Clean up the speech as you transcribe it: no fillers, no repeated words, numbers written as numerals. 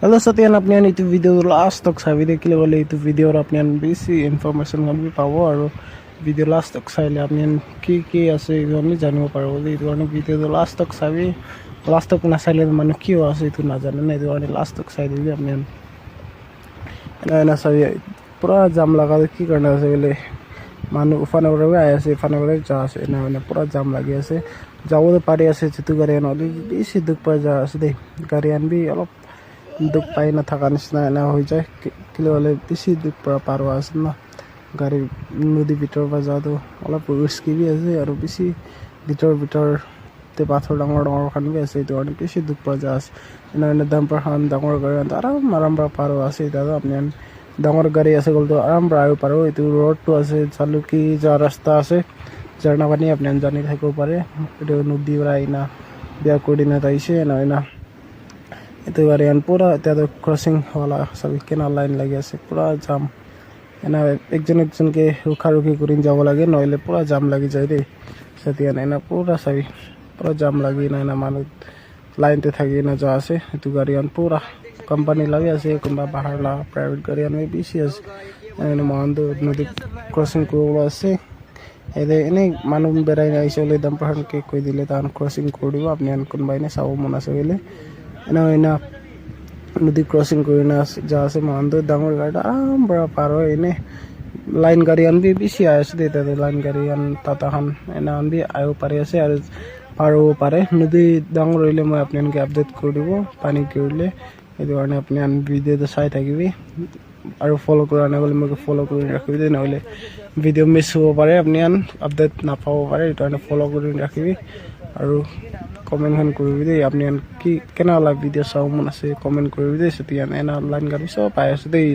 Halo setian apnian itu video last tok sabi de kile wala itu video apnian bisi information kan পাব আৰু video last তক চাইলে apnian কি আছে এইটো আমি জানিব পাৰো এইটো কাৰণে ভিডিও লাষ্ট তক চাবি লাষ্ট তক নাচাইলে মানে কি আছে এইটো নাজানে না এইটো কাৰণে লাষ্ট তক চাই দিবি apnian না চাবি পুৰা জাম লাগা কি কাৰণে আছে বলে মানুহ উফানে উৰে আই আছে ফানে উৰে যা আছে না মানে পুৰা জাম লাগি আছে যাবো পাৰি আছে যেটো গাড়ী নলি বেছি দুখ পাই যা আছে দে গাড়ী আনবি অলপ দুখ পাই না থাকা নিচিনা এনে হৈ যায় কিলে হলে বেছি দুখ পাৰো আছে না গাড়ী নদী ভিতৰৰ পৰা যাওঁতো অলপ ৰিস্কি বি আছে আৰু বেছি ভিতৰতে পাথৰ ডাঙৰ খান বি আছে এইটো কাৰণে বেছি দুখ পোৱা যায় আছে এনে ডাম্পাৰ খান ডাঙৰ গাড়ী আৰাম পাৰো আছে এতিয়া আপুনি ডাঙৰ গাড়ী আছে গ'লতো আৰাম আহিব পাৰো এইটো ৰোডটো আছে চালুকি যোৱা ৰাস্তা আছে ঝৰ্ণা পানী আপুনি জানি থাকিব পাৰে এইটো নদী পৰা আইনা বিয়া কোৰ্ডিনেট আহিছে নহয় না itu varian pura itu crossing wala sabi kena line lagi ase pura jam ena ekjon ke rukhi kurin jabo lage noile pura jam lagi jai de setian ena pura sabi pura jam lagi na manu line te thaki na ja ase itu garian pura company lagi ase kumba bahar la private garian me bisi ase ena mando nodi crossing ko ase ede ene manu berai na isole dam pahar ke koi dile tan crossing kodibo apni an kunbai ne sabo mona ase bele এনা নদী crossing করে না যা আছে মহান্ত ডাঙর গাড়ি আরাম বড় পার হয় এনে লাইন গাড়ি আনবি বেশি আছে দে লাইন গাড়ি আন টাটাখান এনা আনবি আয়ো পারে আছে আর পার হব পারে নদী ডাঙর হইলে মই আপনাকে আপডেট করে দিব পানি কৰিলে এইটো কাৰণে আপনি আন ভিডিওটো চাই থাকিবি আৰু ফলো কৰা না বলে মই ফলো কৰি ৰাখিবি দে নহলে ভিডিও মিস হ'ব পাৰে আপনি আন আপডেট নাপাব পাৰে এইটো কাৰণে ফলো কৰি ৰাখিবি আৰু কমেন্ট খান কৰিবি দেই আপনি কি কেনা লাগ ভিডিও চাও মন আছে কমেন্ট কৰিবি দেই সেতিয়া এনা লাইন গাড়ি সব পাই আছে দেই